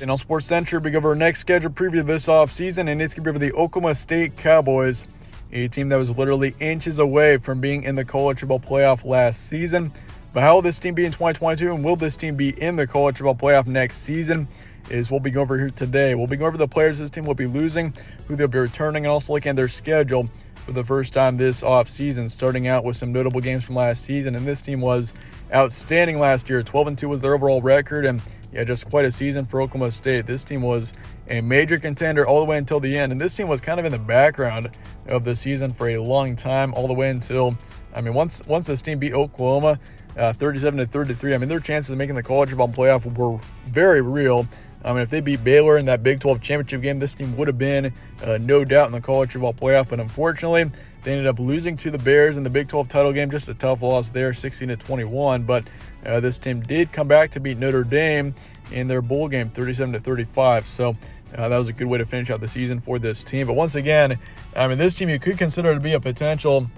And on Sports Center, we go over our next schedule preview this offseason, and it's going to be for the Oklahoma State Cowboys, a team that was literally inches away from being in the college football playoff last season. But how will this team be in 2022, and will this team be in the college football playoff next season, is what we'll be going over here today. We'll be going over the players this team will be losing, who they'll be returning, and also looking at their schedule for the first time this offseason, starting out with some notable games from last season. And this team was outstanding last year. 12-2 was their overall record, and just quite a season for Oklahoma State. This team was a major contender all the way until the end, and this team was kind of in the background of the season for a long time, all the way until, once this team beat Oklahoma 37-33, their chances of making the college football playoff were very real. If they beat Baylor in that Big 12 championship game, this team would have been no doubt in the college football playoff. But unfortunately, they ended up losing to the Bears in the Big 12 title game. Just a tough loss there, 16-21. But this team did come back to beat Notre Dame in their bowl game, 37-35. So that was a good way to finish out the season for this team. But once again, this team you could consider to be a potential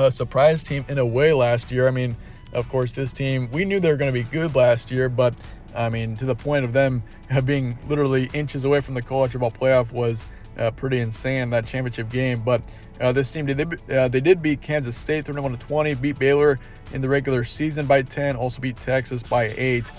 surprise team in a way last year. Of course, this team, we knew they were going to be good last year, but to the point of them being literally inches away from the college football playoff was pretty insane, that championship game. But this team, they did beat Kansas State 31-20, beat Baylor in the regular season by 10, also beat Texas by 8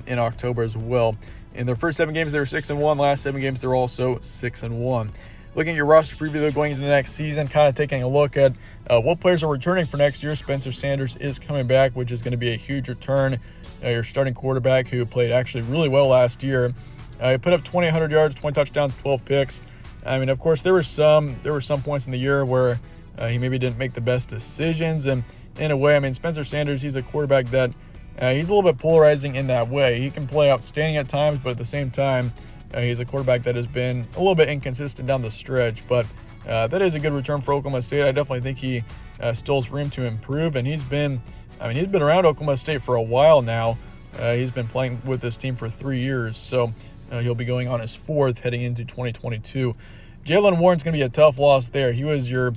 in October as well. In their first 7 games, they were 6-1. Last 7 games, they're also 6-1. Looking at your roster preview, though, going into the next season, kind of taking a look at what players are returning for next year. Spencer Sanders is coming back, which is going to be a huge return. Your starting quarterback, who played actually really well last year. He put up 2,100 yards, 20 touchdowns, 12 picks. Of course, there were some points in the year where he maybe didn't make the best decisions. And in a way, Spencer Sanders, he's a quarterback that he's a little bit polarizing in that way. He can play outstanding at times, but at the same time, he's a quarterback that has been a little bit inconsistent down the stretch. But that is a good return for Oklahoma State. I definitely think he still has room to improve, and he's been around Oklahoma State for a while now. He's been playing with this team for 3 years, so he'll be going on his 4th heading into 2022. Jaylen Warren's going to be a tough loss there. He was your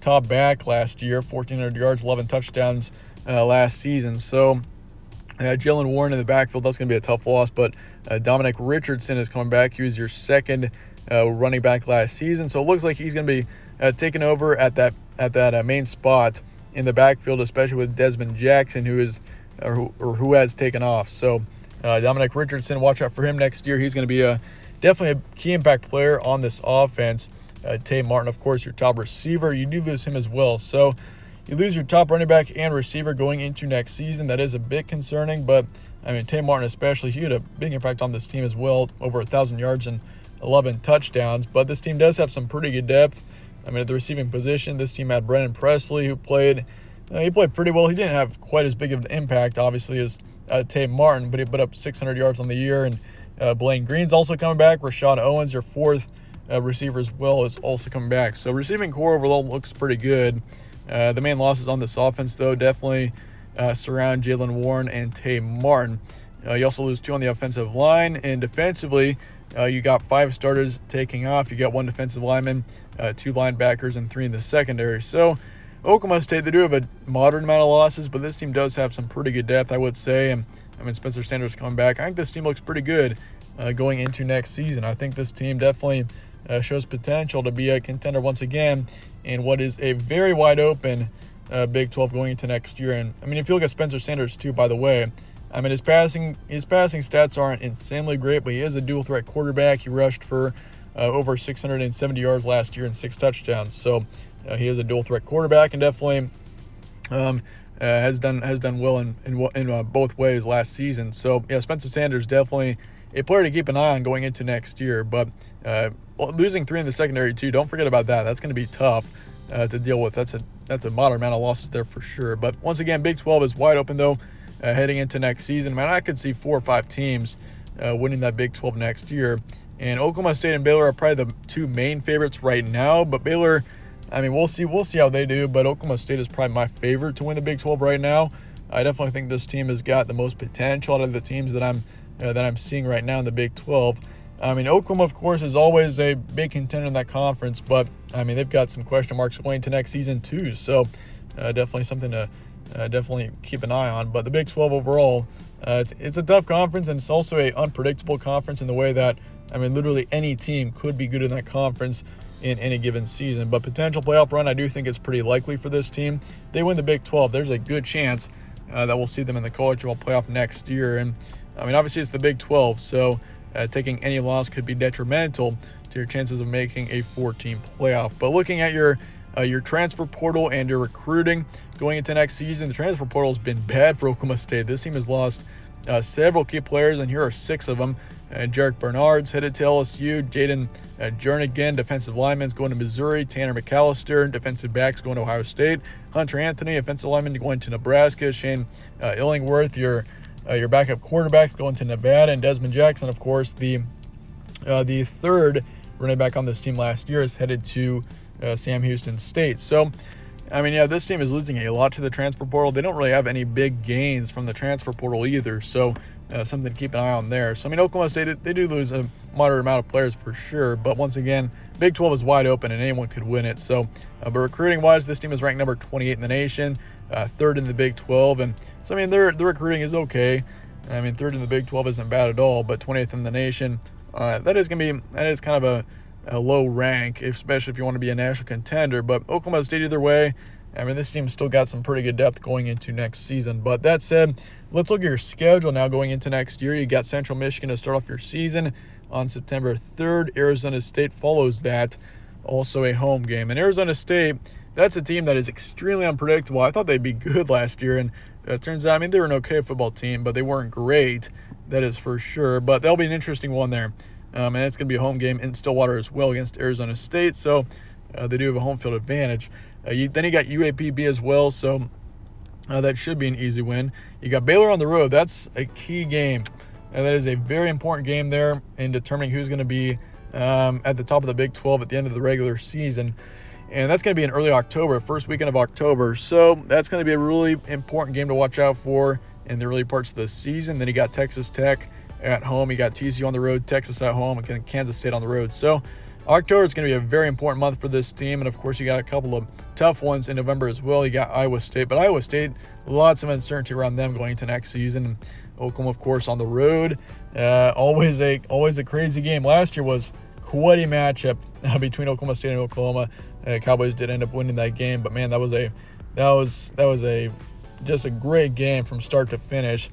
top back last year, 1,400 yards, 11 touchdowns last season. So Jaylen Warren in the backfield, that's going to be a tough loss, but Dominic Richardson is coming back. He was your second running back last season, so it looks like he's going to be taking over at that main spot in the backfield, especially with Desmond Jackson, who has taken off. So Dominic Richardson, watch out for him next year. He's going to be definitely a key impact player on this offense. Tay Martin, of course, your top receiver. You do lose him as well. So you lose your top running back and receiver going into next season. That is a bit concerning, but Tay Martin especially, he had a big impact on this team as well, over 1,000 yards and 11 touchdowns. But this team does have some pretty good depth. At the receiving position, this team had Brennan Presley, who played pretty well. He didn't have quite as big of an impact, obviously, as Tay Martin, but he put up 600 yards on the year. And Blaine Green's also coming back. Rashad Owens, your 4th receiver as well, is also coming back. So receiving core overall looks pretty good. The main losses on this offense, though, definitely surround Jaylen Warren and Tay Martin. You also lose 2 on the offensive line, and defensively, you got 5 starters taking off. You got 1 defensive lineman, 2 linebackers, and 3 in the secondary. So Oklahoma State, they do have a moderate amount of losses, but this team does have some pretty good depth, I would say. And Spencer Sanders coming back. I think this team looks pretty good going into next season. I think this team definitely shows potential to be a contender once again in what is a very wide open Big 12 going into next year. And if you look at Spencer Sanders too, by the way, his passing stats aren't insanely great, but he is a dual threat quarterback. He rushed for over 670 yards last year and 6 touchdowns. So he is a dual threat quarterback, and definitely has done well in both ways last season. So Spencer Sanders definitely a player to keep an eye on going into next year. But losing 3 in the secondary too, don't forget about that. That's going to be tough to deal with. That's a moderate amount of losses there for sure. But once again, Big 12 is wide open though. Heading into next season, I could see 4 or 5 teams winning that Big 12 next year. And Oklahoma State and Baylor are probably the 2 main favorites right now. But Baylor, we'll see how they do. But Oklahoma State is probably my favorite to win the Big 12 right now. I definitely think this team has got the most potential out of the teams that I'm seeing right now in the Big 12. Oklahoma, of course, is always a big contender in that conference. But they've got some question marks going into next season too. So definitely something to definitely keep an eye on. But the Big 12 overall, It's a tough conference, and it's also a unpredictable conference in the way that, literally any team could be good in that conference in any given season. But potential playoff run, I do think it's pretty likely for this team. They win the Big 12, there's a good chance that we'll see them in the college football playoff next year. And obviously it's the Big 12, so taking any loss could be detrimental to your chances of making a 4-team playoff. But looking at your transfer portal and your recruiting going into next season, the transfer portal has been bad for Oklahoma State. This team has lost several key players, and here are 6 of them. Jarek Bernard's headed to LSU. Jaden Jernigan, defensive lineman's going to Missouri. Tanner McAllister, defensive back's going to Ohio State. Hunter Anthony, offensive lineman, going to Nebraska. Shane Illingworth, your backup quarterback, going to Nevada. And Desmond Jackson, of course, the third running back on this team last year, is headed to Sam Houston State. So, this team is losing a lot to the transfer portal. They don't really have any big gains from the transfer portal either, so something to keep an eye on there. So, Oklahoma State, they do lose a moderate amount of players for sure, but once again, Big 12 is wide open and anyone could win it. So, but recruiting-wise, this team is ranked number 28 in the nation, third in the Big 12, and so, their recruiting is okay. Third in the Big 12 isn't bad at all, but 28th in the nation, that is kind of a low rank, especially if you want to be a national contender. But Oklahoma State, either way, this team's still got some pretty good depth going into next season. But that said, let's look at your schedule now going into next year. You got Central Michigan to start off your season on September 3rd. Arizona State follows that, also a home game. And Arizona State, that's a team that is extremely unpredictable. I thought they'd be good last year, and it turns out, they were an okay football team, but they weren't great. That is for sure. But that'll be an interesting one there. And it's going to be a home game in Stillwater as well against Arizona State, so they do have a home field advantage. Then you got UAPB as well, so that should be an easy win. You got Baylor on the road. That's a key game, and that is a very important game there in determining who's going to be at the top of the Big 12 at the end of the regular season. And that's going to be in early October, first weekend of October, so that's going to be a really important game to watch out for in the early parts of the season. Then you got Texas Tech at home. You got TCU on the road, Texas at home, and Kansas State on the road. So October is going to be a very important month for this team. And, of course, you got a couple of tough ones in November as well. You got Iowa State. But Iowa State, lots of uncertainty around them going into next season. And Oklahoma, of course, on the road. Always a crazy game. Last year was quite a matchup between Oklahoma State and Oklahoma. Cowboys did end up winning that game. But, man, that was just a great game from start to finish.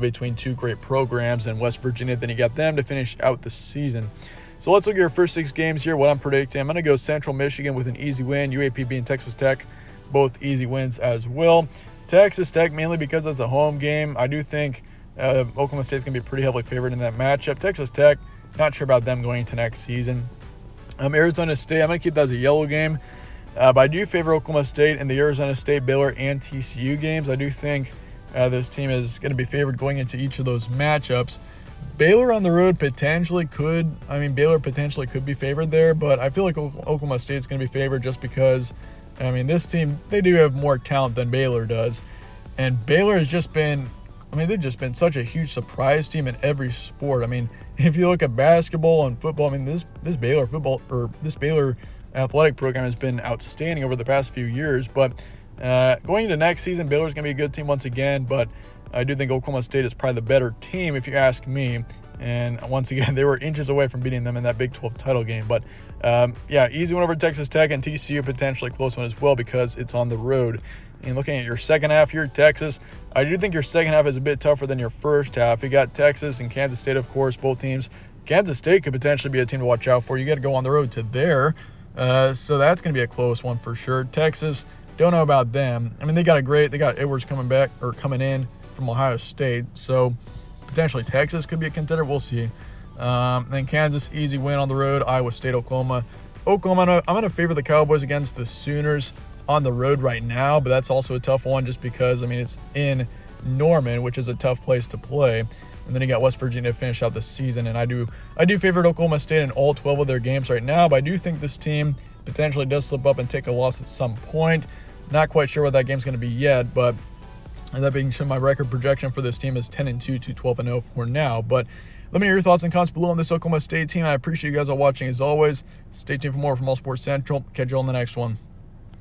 Between two great programs in West Virginia. Then you got them to finish out the season. So let's look at your first 6 games here, what I'm predicting. I'm going to go Central Michigan with an easy win. UAPB and Texas Tech, both easy wins as well. Texas Tech, mainly because it's a home game. I do think Oklahoma State's going to be pretty heavily favored in that matchup. Texas Tech, not sure about them going into next season. Arizona State, I'm going to keep that as a yellow game. But I do favor Oklahoma State in the Arizona State, Baylor, and TCU games. I do think this team is going to be favored going into each of those matchups. Baylor on the road potentially could be favored there, but I feel like Oklahoma State's going to be favored just because, this team, they do have more talent than Baylor does. And Baylor has just been, they've just been such a huge surprise team in every sport. If you look at basketball and football, this Baylor athletic program has been outstanding over the past few years, but going into next season, Baylor's going to be a good team once again, but I do think Oklahoma State is probably the better team if you ask me. And once again, they were inches away from beating them in that Big 12 title game. But easy one over Texas Tech, and TCU potentially close one as well because it's on the road. And looking at your second half here, Texas, I do think your second half is a bit tougher than your first half. You got Texas and Kansas State, of course, both teams. Kansas State could potentially be a team to watch out for. You got to go on the road to there. So that's going to be a close one for sure. Texas, don't know about them. They got Edwards coming in from Ohio State, so potentially Texas could be a contender. We'll see. Then Kansas, easy win on the road. Iowa State, Oklahoma, I'm going to favor the Cowboys against the Sooners on the road right now, but that's also a tough one just because, it's in Norman, which is a tough place to play. And then you got West Virginia to finish out the season, and I do favor Oklahoma State in all 12 of their games right now, but I do think this team potentially does slip up and take a loss at some point. Not quite sure what that game's going to be yet, but that being said, my record projection for this team is 10-2 to 12-0 for now. But let me know your thoughts and comments below on this Oklahoma State team. I appreciate you guys all watching as always. Stay tuned for more from All Sports Central. Catch you on the next one.